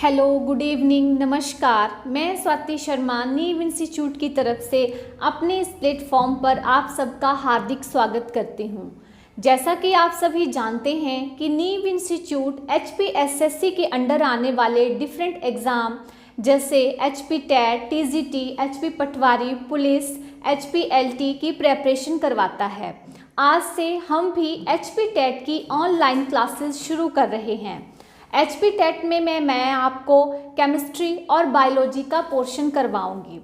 Hello, good evening, नमस्कार। मैं स्वाति शर्मा नीव इंस्टीट्यूट की तरफ से अपने इस प्लेटफॉर्म पर आप सबका हार्दिक स्वागत करती हूं। जैसा कि आप सभी जानते हैं कि नीव इंस्टीट्यूट HPSSC के अंडर आने वाले डिफरेंट एग्ज़ाम जैसे HP टेट, TGT, HP पटवारी, पुलिस, HPLT की प्रेपरेशन करवाता है। आज से हम भी HP टेट की ऑनलाइन क्लासेस शुरू कर रहे हैं। HP टेट में मैं आपको केमिस्ट्री और बायोलॉजी का पोर्शन करवाऊंगी।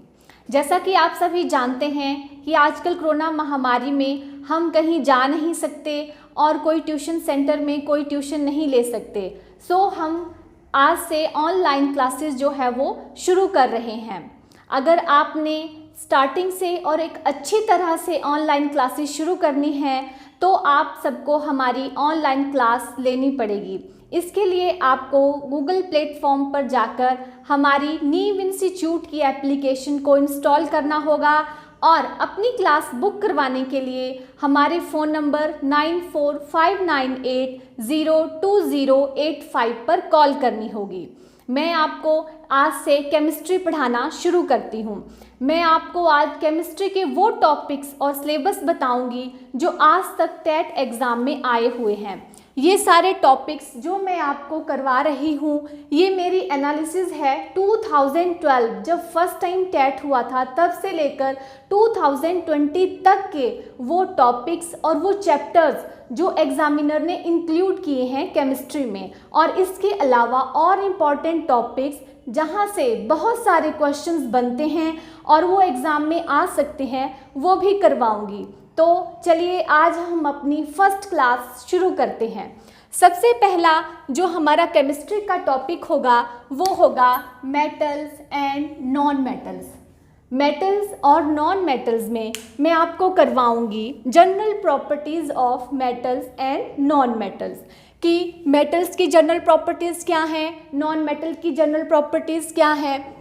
जैसा कि आप सभी जानते हैं कि आजकल कोरोना महामारी में हम कहीं जा नहीं सकते और कोई ट्यूशन सेंटर में कोई ट्यूशन नहीं ले सकते। सो हम आज से ऑनलाइन क्लासेस जो है वो शुरू कर रहे हैं। अगर आपने स्टार्टिंग से और एक अच्छी तरह से ऑनलाइन क्लासेस शुरू करनी है तो आप सबको हमारी ऑनलाइन क्लास लेनी पड़ेगी। इसके लिए आपको गूगल प्लेटफॉर्म पर जाकर हमारी नीव इंस्टीट्यूट की एप्लीकेशन को इंस्टॉल करना होगा और अपनी क्लास बुक करवाने के लिए हमारे फ़ोन नंबर 9459802085 पर कॉल करनी होगी। मैं आपको आज से केमिस्ट्री पढ़ाना शुरू करती हूँ। मैं आपको आज केमिस्ट्री के वो टॉपिक्स और सिलेबस बताऊंगी जो आज तक टेट एग्ज़ाम में आए हुए हैं। ये सारे टॉपिक्स जो मैं आपको करवा रही हूँ ये मेरी एनालिसिस है 2012 जब फर्स्ट टाइम टेट हुआ था तब से लेकर 2020 तक के वो टॉपिक्स और वो चैप्टर्स जो एग्जामिनर ने इंक्लूड किए हैं केमिस्ट्री में, और इसके अलावा और इम्पॉर्टेंट टॉपिक्स जहाँ से बहुत सारे क्वेश्चंस बनते हैं और वो एग्ज़ाम में आ सकते हैं वो भी करवाऊंगी। तो चलिए आज हम अपनी फर्स्ट क्लास शुरू करते हैं। सबसे पहला जो हमारा केमिस्ट्री का टॉपिक होगा वो होगा metals and non metals. Metals और नॉन मेटल्स में मैं आपको करवाऊंगी general properties of metals and non metals कि मेटल्स की जनरल प्रॉपर्टीज़ क्या हैं, नॉन मेटल की जनरल प्रॉपर्टीज़ क्या हैं,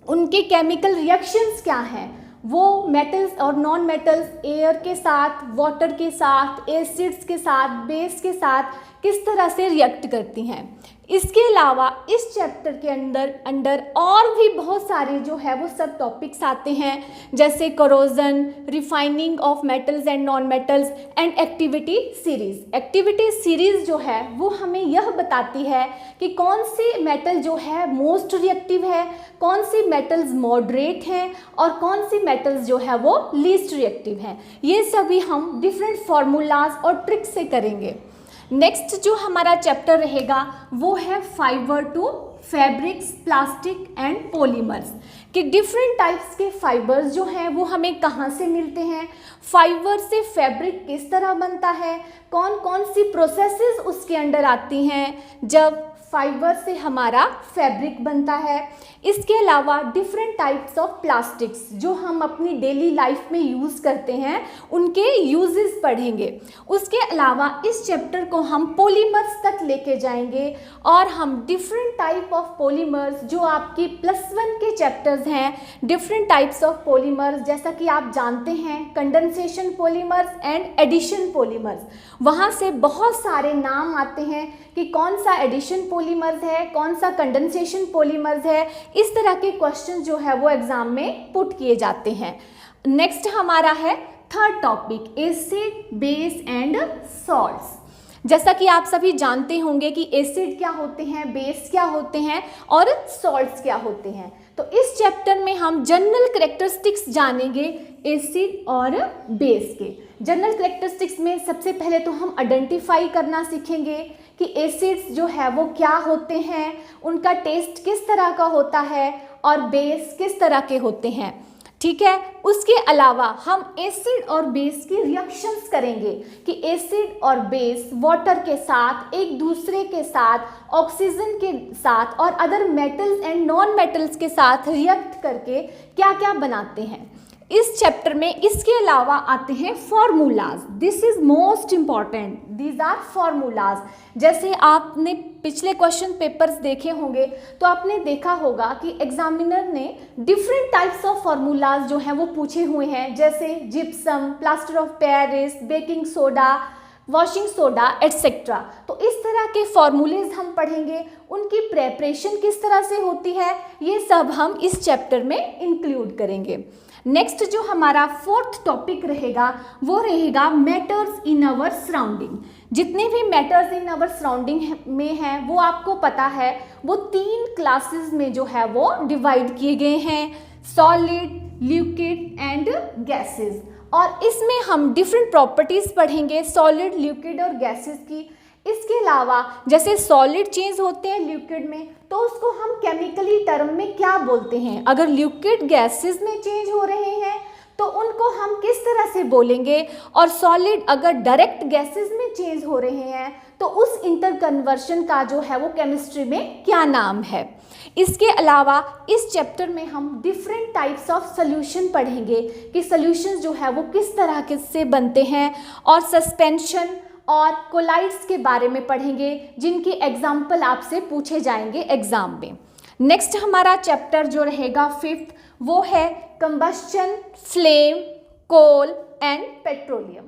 उनके केमिकल रिएक्शंस क्या हैं, वो मेटल्स और नॉन मेटल्स एयर के साथ, वाटर के साथ, एसिड्स के साथ, बेस के साथ किस तरह से रिएक्ट करती हैं। इसके अलावा इस चैप्टर के अंदर और भी बहुत सारे जो है वो सब टॉपिक्स आते हैं जैसे corrosion, refining of metals and non metals and activity series. Activity series जो है वो हमें यह बताती है कि कौन सी मेटल जो है मोस्ट रिएक्टिव है, कौन सी मेटल्स मॉडरेट हैं और कौन सी मेटल्स जो है वो लीस्ट रिएक्टिव हैं। ये सभी हम डिफरेंट फार्मूलाज और ट्रिक्स से करेंगे। नेक्स्ट जो हमारा चैप्टर रहेगा वो है fibre to fabrics, plastic and polymers कि डिफरेंट टाइप्स के फाइबर्स जो हैं वो हमें कहाँ से मिलते हैं, फाइबर से फैब्रिक किस तरह बनता है, कौन कौन सी प्रोसेसेस उसके अंडर आती हैं जब फाइबर से हमारा फैब्रिक बनता है। इसके अलावा डिफरेंट टाइप्स ऑफ प्लास्टिक्स जो हम अपनी डेली लाइफ में यूज़ करते हैं उनके यूजेस पढ़ेंगे। उसके अलावा इस चैप्टर को हम पॉलीमर्स तक लेके जाएंगे और हम डिफरेंट टाइप ऑफ पॉलीमर्स जो आपकी +1 के चैप्टर्स हैं, डिफरेंट टाइप्स ऑफ पॉलीमर्स जैसा कि आप जानते हैं condensation polymers and addition polymers, वहाँ से बहुत सारे नाम आते हैं कि कौन सा एडिशन पॉलीमर्स है, कौन सा कंडेंसेशन पॉलीमर्स है। इस तरह के क्वेश्चन जो है वो एग्जाम में पुट किए जाते हैं। नेक्स्ट हमारा है third topic acid, base and salts. जैसा कि आप सभी जानते होंगे कि एसिड क्या होते हैं, बेस क्या होते हैं और सॉल्ट्स क्या होते हैं। तो इस चैप्टर में हम जनरल कैरेक्टरिस्टिक्स जानेंगे एसिड और बेस के। जनरल कैरेक्टरिस्टिक्स में सबसे पहले तो हम आइडेंटिफाई करना सीखेंगे कि एसिड्स जो है वो क्या होते हैं, उनका टेस्ट किस तरह का होता है और बेस किस तरह के होते हैं। ठीक है, उसके अलावा हम एसिड और बेस की रिएक्शंस करेंगे कि एसिड और बेस वाटर के साथ, एक दूसरे के साथ, ऑक्सीजन के साथ और other metals and non metals के साथ रिएक्ट करके क्या क्या बनाते हैं इस चैप्टर में। इसके अलावा आते हैं formulas. This is most important, these are formulas. जैसे आपने पिछले क्वेश्चन पेपर्स देखे होंगे तो आपने देखा होगा कि एग्जामिनर ने डिफरेंट टाइप्स ऑफ फार्मूलाज जो हैं वो पूछे हुए हैं जैसे gypsum, plaster of Paris, baking soda, washing soda etcetera. तो इस तरह के फॉर्मूलेज हम पढ़ेंगे, उनकी प्रेपरेशन किस तरह से होती है, ये सब हम इस चैप्टर में इंक्लूड करेंगे। नेक्स्ट जो हमारा फोर्थ टॉपिक रहेगा वो रहेगा मैटर्स इन आवर सराउंडिंग। जितने भी मैटर्स इन आवर सराउंडिंग में हैं वो आपको पता है वो 3 क्लासेस में जो है वो डिवाइड किए गए हैं, सॉलिड, लिक्विड एंड गैसेस। और इसमें हम डिफरेंट प्रॉपर्टीज पढ़ेंगे सॉलिड, लिक्विड और गैसेस की। इसके अलावा जैसे सॉलिड चेंज होते हैं लिक्विड में तो उसको हम केमिकली टर्म में क्या बोलते हैं, अगर लिक्विड गैसेस में चेंज हो रहे हैं तो उनको हम किस तरह से बोलेंगे, और सॉलिड अगर डायरेक्ट गैसेस में चेंज हो रहे हैं तो उस इंटर कन्वर्शन का जो है वो केमिस्ट्री में क्या नाम है। इसके अलावा इस चैप्टर में हम डिफरेंट टाइप्स ऑफ सोल्यूशन पढ़ेंगे कि सोल्यूशंस जो है वो किस तरह से बनते हैं, और सस्पेंशन और कोलाइड्स के बारे में पढ़ेंगे जिनकी एग्जाम्पल आपसे पूछे जाएंगे एग्जाम में। नेक्स्ट हमारा चैप्टर जो रहेगा 5th वो है combustion, flame, coal and petroleum.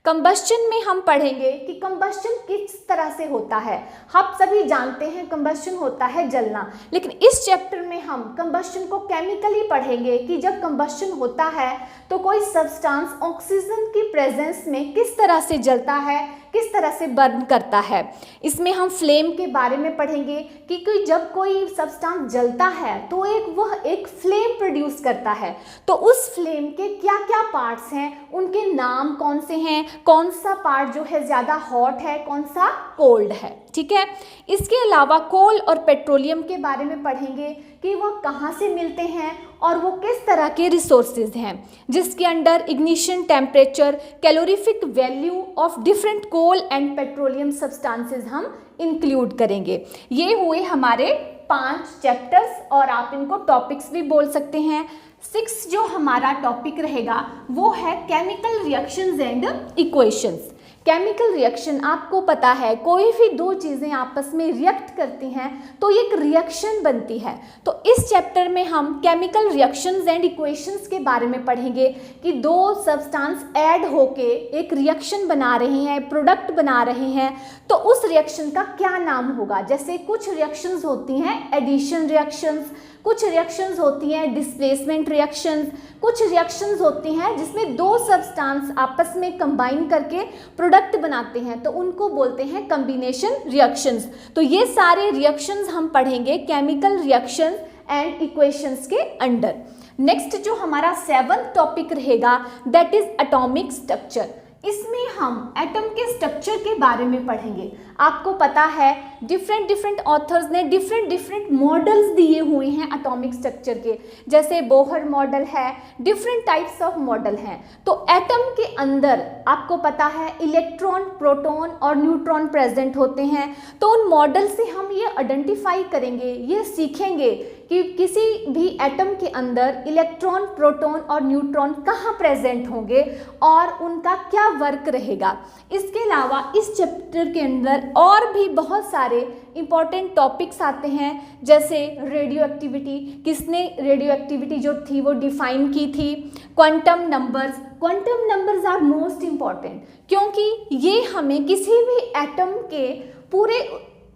Combustion में हम पढ़ेंगे कि कंबस्चन किस तरह से होता है। हम सभी जानते हैं कंबस्चन होता है जलना, लेकिन इस चैप्टर में हम कंबस्चन को केमिकली पढ़ेंगे कि जब कंबस्चन होता है तो कोई सब्सटेंस ऑक्सीजन की प्रेजेंस में किस तरह से जलता है, किस तरह से बर्न करता है। इसमें हम फ्लेम के बारे में पढ़ेंगे कि जब कोई सब्सटेंस जलता है तो वह एक फ्लेम प्रोड्यूस करता है, तो उस फ्लेम के क्या क्या पार्ट्स हैं, उनके नाम कौन से हैं, कौन सा पार्ट जो है ज़्यादा हॉट है, कौन सा कोल्ड है, ठीक है। इसके अलावा कोल और पेट्रोलियम के बारे में पढ़ेंगे कि वह कहाँ से मिलते हैं और वो किस तरह के रिसोर्सेज हैं, जिसके under ignition temperature, calorific value of different coal and petroleum substances हम इंक्लूड करेंगे। ये हुए हमारे 5 चैप्टर्स और आप इनको टॉपिक्स भी बोल सकते हैं। 6 जो हमारा टॉपिक रहेगा वो है chemical reactions and equations. Chemical reaction आपको पता है कोई भी 2 चीज़ें आपस में रिएक्ट करती हैं तो एक रिएक्शन बनती है। तो इस चैप्टर में हम केमिकल रिएक्शंस एंड इक्वेशंस के बारे में पढ़ेंगे कि 2 सब्सटेंस ऐड होके एक रिएक्शन बना रहे हैं, प्रोडक्ट बना रहे हैं, तो उस रिएक्शन का क्या नाम होगा। जैसे कुछ रिएक्शंस होती हैं एडिशन रिएक्शंस, कुछ रिएक्शंस होती हैं डिस्प्लेसमेंट रिएक्शंस, कुछ रिएक्शंस होती हैं जिसमें 2 सब्सटेंस आपस में कंबाइन करके प्रोडक्ट बनाते हैं तो उनको बोलते हैं कॉम्बिनेशन रिएक्शंस। तो ये सारे रिएक्शंस हम पढ़ेंगे केमिकल रिएक्शंस एंड इक्वेशंस के अंडर। नेक्स्ट जो हमारा 7th टॉपिक रहेगा दैट इज एटॉमिक स्ट्रक्चर। इसमें हम एटम के स्ट्रक्चर के बारे में पढ़ेंगे। आपको पता है डिफरेंट ऑथर्स ने डिफरेंट मॉडल्स दिए हुए हैं एटॉमिक स्ट्रक्चर के, जैसे बोहर मॉडल है, डिफरेंट टाइप्स ऑफ मॉडल हैं। तो एटम के अंदर आपको पता है इलेक्ट्रॉन, प्रोटॉन और न्यूट्रॉन प्रेजेंट होते हैं। तो उन मॉडल से हम ये आइडेंटिफाई करेंगे, ये सीखेंगे कि किसी भी एटम के अंदर इलेक्ट्रॉन, प्रोटॉन और न्यूट्रॉन कहाँ प्रेजेंट होंगे और उनका क्या वर्क रहेगा। इसके अलावा इस चैप्टर के अंदर और भी बहुत सारे इंपॉर्टेंट टॉपिक्स आते हैं, जैसे रेडियो एक्टिविटी, किसने रेडियो एक्टिविटी जो थी वो डिफाइन की थी, quantum numbers are most important क्योंकि ये हमें किसी भी एटम के पूरे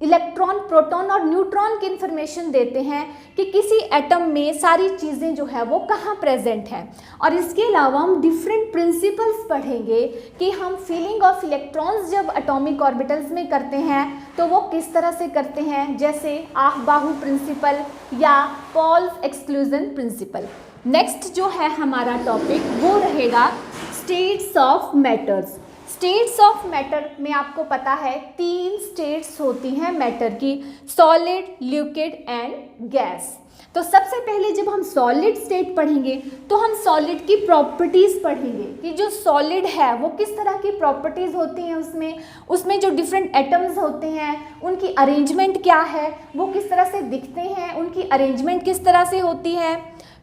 इलेक्ट्रॉन, प्रोटॉन और न्यूट्रॉन की इंफॉर्मेशन देते हैं कि किसी एटम में सारी चीज़ें जो है वो कहाँ प्रेजेंट हैं। और इसके अलावा हम डिफरेंट प्रिंसिपल्स पढ़ेंगे कि हम फीलिंग ऑफ इलेक्ट्रॉन्स जब एटॉमिक ऑर्बिटल्स में करते हैं तो वो किस तरह से करते हैं, जैसे आफ-बाहु प्रिंसिपल या पॉल्स एक्सक्लूजन प्रिंसिपल। नेक्स्ट जो है हमारा टॉपिक वो रहेगा states of matters. States of matter में आपको पता है 3 स्टेट्स होती हैं मैटर की, सॉलिड, लिक्विड एंड गैस। तो सबसे पहले जब हम सॉलिड स्टेट पढ़ेंगे तो हम सॉलिड की प्रॉपर्टीज़ पढ़ेंगे कि जो सॉलिड है वो किस तरह की प्रॉपर्टीज़ होती हैं, उसमें जो डिफरेंट एटम्स होते हैं उनकी अरेंजमेंट क्या है, वो किस तरह से दिखते हैं, उनकी अरेंजमेंट किस तरह से होती है।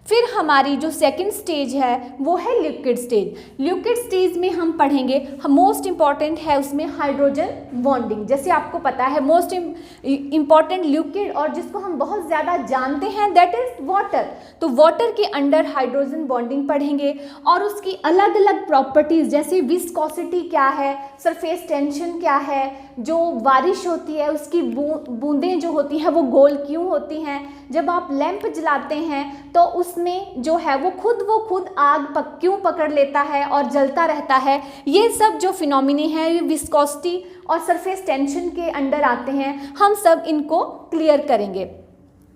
फिर हमारी जो सेकंड स्टेज है वो है लिक्विड स्टेज। लिक्विड स्टेज में हम पढ़ेंगे, मोस्ट इम्पॉर्टेंट है उसमें हाइड्रोजन बॉन्डिंग। जैसे आपको पता है मोस्ट इम्पॉर्टेंट लिक्विड और जिसको हम बहुत ज़्यादा जानते हैं दैट इज वाटर। तो वाटर के अंडर हाइड्रोजन बॉन्डिंग पढ़ेंगे और उसकी अलग अलग प्रॉपर्टीज़ जैसे विस्कोसिटी क्या है, सरफेस टेंशन क्या है, जो बारिश होती है उसकी बूंदें जो होती हैं वो गोल क्यों होती हैं, जब आप लैंप जलाते हैं तो उसमें जो है वो खुद आग क्यों पकड़ लेता है और जलता रहता है। ये सब जो फिनोमिने हैं ये विस्कोसिटी और सरफेस टेंशन के अंडर आते हैं, हम सब इनको क्लियर करेंगे।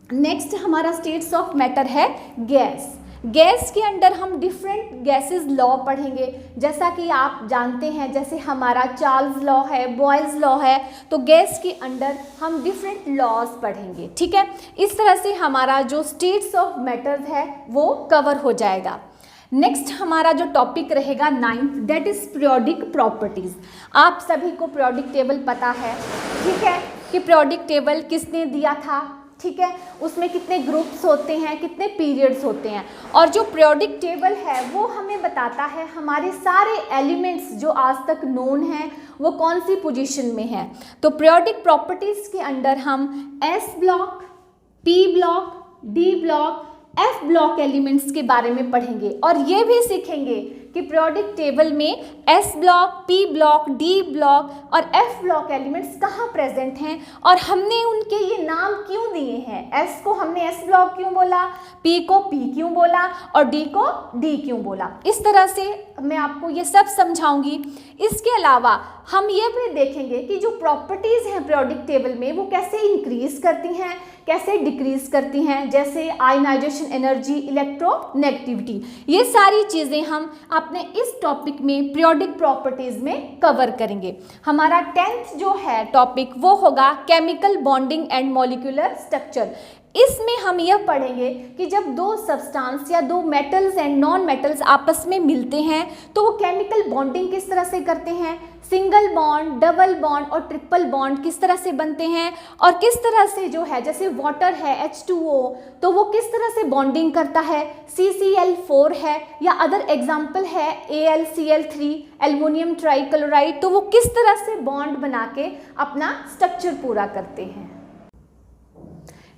नेक्स्ट हमारा स्टेट्स ऑफ मैटर है गैस। गैस के अंडर हम डिफरेंट गैसेस लॉ पढ़ेंगे, जैसा कि आप जानते हैं जैसे हमारा चार्ल्स लॉ है, बॉयल्स लॉ है, तो गैस के अंडर हम डिफरेंट लॉज पढ़ेंगे। ठीक है, इस तरह से हमारा जो स्टेट्स ऑफ मैटर्स है वो कवर हो जाएगा। नेक्स्ट हमारा जो टॉपिक रहेगा 9th that is periodic properties. आप सभी को पीरियोडिक टेबल पता है, ठीक है, कि पीरियोडिक टेबल किसने दिया था, ठीक है, उसमें कितने ग्रुप्स होते हैं, कितने पीरियड्स होते हैं, और जो पीरियोडिक टेबल है वो हमें बताता है हमारे सारे एलिमेंट्स जो आज तक नोन हैं वो कौन सी पोजीशन में है। तो पीरियोडिक प्रॉपर्टीज़ के अंडर हम S block, P block, D block, F block elements के बारे में पढ़ेंगे और ये भी सीखेंगे कि पीरियोडिक टेबल में S block, P block, D block और एफ ब्लॉक एलिमेंट्स कहाँ प्रेजेंट हैं और हमने उनके ये नाम क्यों दिए हैं। एस को हमने एस ब्लॉक क्यों बोला, पी को पी क्यों बोला और डी को डी क्यों बोला। इस तरह से मैं आपको ये सब समझाऊंगी। इसके अलावा हम ये भी देखेंगे कि जो प्रॉपर्टीज़ हैं पीरियोडिक टेबल में वो कैसे इंक्रीज करती हैं, कैसे डिक्रीज करती हैं, जैसे आयनाइजेशन एनर्जी, इलेक्ट्रोनेगेटिविटी, ये सारी चीज़ें हम अपने इस टॉपिक में पीरियोडिक प्रॉपर्टीज़ में कवर करेंगे। हमारा 10th जो है टॉपिक वो होगा chemical bonding and molecular structure. इसमें हम यह पढ़ेंगे कि जब दो सब्सटेंस या दो मेटल्स एंड नॉन मेटल्स आपस में मिलते हैं तो वो केमिकल बॉन्डिंग किस तरह से करते हैं, सिंगल बॉन्ड, डबल बॉन्ड और ट्रिपल बॉन्ड किस तरह से बनते हैं और किस तरह से जो है जैसे वाटर है H2O तो वो किस तरह से बॉन्डिंग करता है, CCl4 है या अदर एग्जाम्पल है AlCl3 एल्युमिनियम ट्राइक्लोराइड, तो वो किस तरह से बॉन्ड बना के अपना स्ट्रक्चर पूरा करते हैं।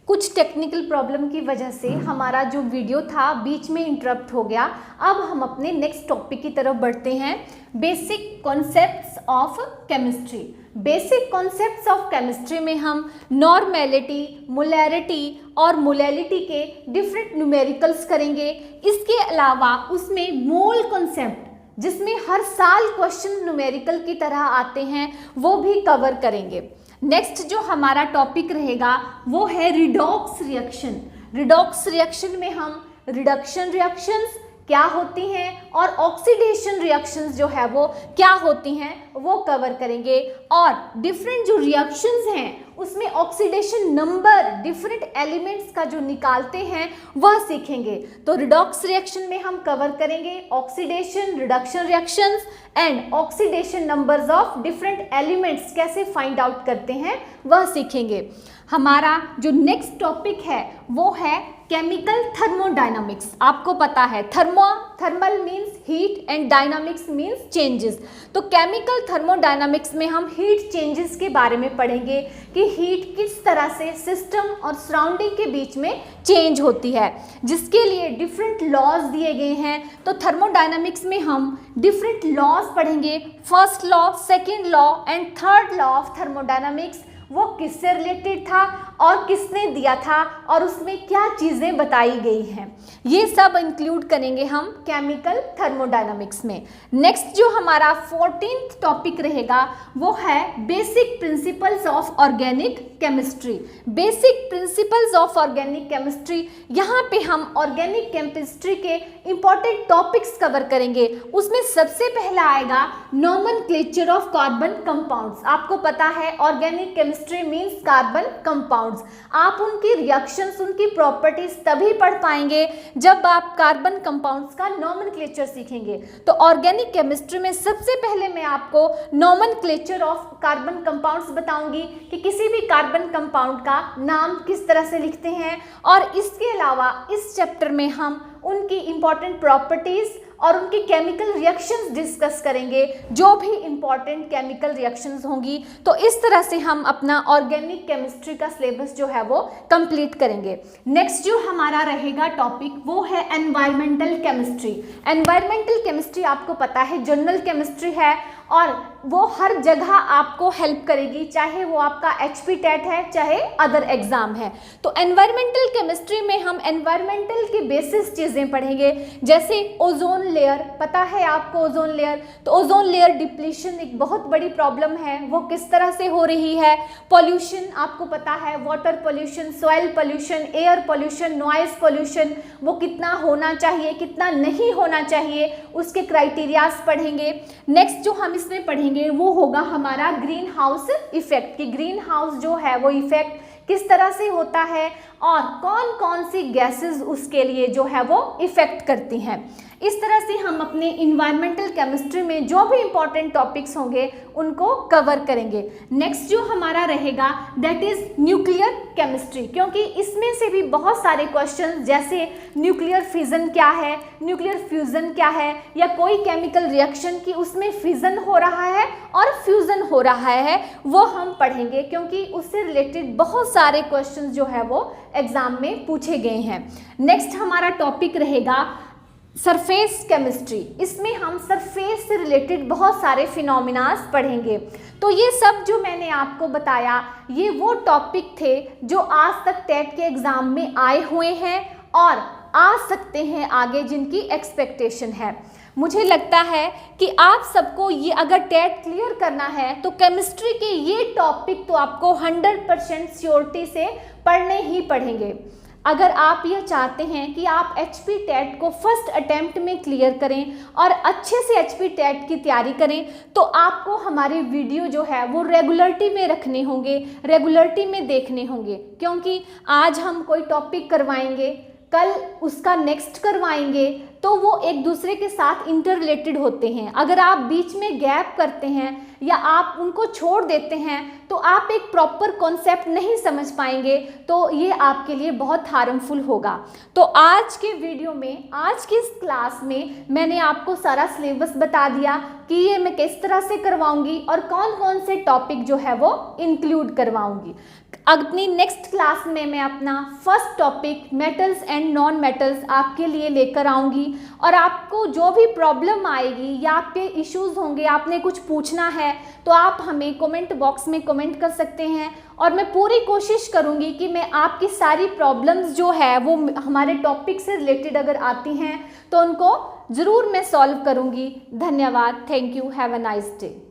कुछ टेक्निकल प्रॉब्लम की वजह से हमारा जो वीडियो था बीच में इंटरप्ट हो गया। अब हम अपने नेक्स्ट टॉपिक की तरफ बढ़ते हैं, basic concepts of chemistry. Basic concepts of chemistry में हम नॉर्मेलिटी, मोलैरिटी और मोलैलिटी के डिफरेंट न्यूमेरिकल्स करेंगे। इसके अलावा उसमें मोल कॉन्सेप्ट जिसमें हर साल क्वेश्चन न्यूमेरिकल की तरह आते हैं वो भी कवर करेंगे। नेक्स्ट जो हमारा टॉपिक रहेगा वो है रिडॉक्स रिएक्शन। रिडॉक्स रिएक्शन में हम रिडक्शन रिएक्शंस क्या होती हैं और ऑक्सीडेशन रिएक्शंस जो है वो क्या होती हैं वो कवर करेंगे और डिफरेंट जो रिएक्शंस हैं उसमें ऑक्सीडेशन नंबर डिफरेंट एलिमेंट्स का जो निकालते हैं वह सीखेंगे। तो रिडॉक्स रिएक्शन में हम कवर करेंगे oxidation, reduction reactions and oxidation numbers of different elements कैसे फाइंड आउट करते हैं वह सीखेंगे। हमारा जो नेक्स्ट टॉपिक है वो है केमिकल थर्मोडायनामिक्स। आपको पता है thermal means heat and dynamics means changes. तो केमिकल थर्मोडायनामिक्स में हम हीट चेंजेस के बारे में पढ़ेंगे कि हीट किस तरह से सिस्टम और सराउंडिंग के बीच में चेंज होती है, जिसके लिए डिफरेंट लॉज दिए गए हैं। तो थर्मोडायनामिक्स में हम डिफरेंट लॉज पढ़ेंगे, first law, second law and third law of thermodynamics वो किससे रिलेटेड था और किसने दिया था और उसमें क्या चीज़ें बताई गई हैं, ये सब इंक्लूड करेंगे हम केमिकल थर्मोडायनामिक्स में। नेक्स्ट जो हमारा 14th टॉपिक रहेगा वो है basic principles of organic chemistry. Basic principles of organic chemistry, यहाँ पे हम ऑर्गेनिक केमिस्ट्री के इंपॉर्टेंट टॉपिक्स कवर करेंगे। उसमें सबसे पहला आएगा नोमेनक्लेचर ऑफ कार्बन कंपाउंड्स। आपको पता है organic chemistry chemistry means carbon compounds. आप उनकी रिएक्शंस, उनकी प्रॉपर्टीज तभी पढ़ पाएंगे जब आप कार्बन कंपाउंड्स का नॉमेनक्लेचर सीखेंगे। तो ऑर्गेनिक केमिस्ट्री में सबसे पहले मैं आपको नॉमेनक्लेचर ऑफ कार्बन कंपाउंड्स बताऊंगी कि किसी भी कार्बन कंपाउंड का नाम किस तरह से लिखते हैं, और इसके अलावा इस चैप्टर में हम उनकी इंपॉर्टेंट प्रॉपर्टीज और उनकी केमिकल रिएक्शंस डिस्कस करेंगे, जो भी इंपॉर्टेंट केमिकल रिएक्शंस होंगी। तो इस तरह से हम अपना ऑर्गेनिक केमिस्ट्री का सिलेबस जो है वो कंप्लीट करेंगे। नेक्स्ट जो हमारा रहेगा टॉपिक वो है एनवायरमेंटल केमिस्ट्री। एनवायरमेंटल केमिस्ट्री आपको पता है जनरल केमिस्ट्री है और वो हर जगह आपको हेल्प करेगी, चाहे वो आपका HP टेट है चाहे अदर एग्जाम है। तो एनवायरमेंटल केमिस्ट्री में हम एनवायरमेंटल की बेसिस चीज़ें पढ़ेंगे, जैसे ओजोन लेयर, पता है आपको ओजोन लेयर। तो ओजोन लेयर डिप्लीशन एक बहुत बड़ी प्रॉब्लम है, वो किस तरह से हो रही है। पॉल्यूशन आपको पता है, water pollution, soil pollution, air pollution, noise pollution, वो कितना होना चाहिए, कितना नहीं होना चाहिए, उसके क्राइटेरियाज पढ़ेंगे। नेक्स्ट जो हम इसमें पढ़ेंगे वो होगा हमारा ग्रीन हाउस इफेक्ट, कि ग्रीन हाउस जो है वो इफेक्ट किस तरह से होता है और कौन कौन सी गैसेस उसके लिए जो है वो इफेक्ट करती हैं। इस तरह से हम अपने इन्वायरमेंटल केमिस्ट्री में जो भी इंपॉर्टेंट टॉपिक्स होंगे उनको कवर करेंगे। नेक्स्ट जो हमारा रहेगा दैट इज न्यूक्लियर केमिस्ट्री, क्योंकि इसमें से भी बहुत सारे क्वेश्चन जैसे न्यूक्लियर फिजन क्या है, न्यूक्लियर फ्यूजन क्या है, या कोई केमिकल रिएक्शन की उसमें फिजन हो रहा है और फ्यूजन हो रहा है, वो हम पढ़ेंगे, क्योंकि उससे रिलेटेड बहुत सारे क्वेश्चन जो है वो एग्जाम में पूछे गए हैं। नेक्स्ट हमारा टॉपिक रहेगा सरफेस केमिस्ट्री। इसमें हम सरफेस से रिलेटेड बहुत सारे फिनोमिनास पढ़ेंगे। तो ये सब जो मैंने आपको बताया ये वो टॉपिक थे जो आज तक टेट के एग्ज़ाम में आए हुए हैं और आ सकते हैं आगे, जिनकी एक्सपेक्टेशन है। मुझे लगता है कि आप सबको ये अगर टेट क्लियर करना है तो केमिस्ट्री के ये टॉपिक तो आपको 100% श्योरिटी से पढ़ने ही पढ़ेंगे। अगर आप ये चाहते हैं कि आप HP टेट को फर्स्ट अटेम्प्ट में क्लियर करें और अच्छे से HP टेट की तैयारी करें, तो आपको हमारे वीडियो जो है वो रेगुलरिटी में रखने होंगे, रेगुलरिटी में देखने होंगे, क्योंकि आज हम कोई टॉपिक करवाएंगे, कल उसका नेक्स्ट करवाएंगे, तो वो एक दूसरे के साथ इंटर रिलेटेड होते हैं। अगर आप बीच में गैप करते हैं या आप उनको छोड़ देते हैं तो आप एक प्रॉपर कॉन्सेप्ट नहीं समझ पाएंगे, तो ये आपके लिए बहुत हार्मफुल होगा। तो आज के वीडियो में, आज की इस क्लास में मैंने आपको सारा सिलेबस बता दिया कि ये मैं किस तरह से करवाऊंगी और कौन कौन से टॉपिक जो है वो इंक्लूड करवाऊंगी। अपनी नेक्स्ट क्लास में मैं अपना first topic metals and non metals आपके लिए लेकर आऊँगी, और आपको जो भी प्रॉब्लम आएगी या आपके इश्यूज़ होंगे, आपने कुछ पूछना है तो आप हमें कमेंट बॉक्स में कमेंट कर सकते हैं, और मैं पूरी कोशिश करूँगी कि मैं आपकी सारी प्रॉब्लम्स जो है वो हमारे टॉपिक से रिलेटेड अगर आती हैं तो उनको ज़रूर मैं सॉल्व करूँगी। धन्यवाद। Thank you. Have a nice day.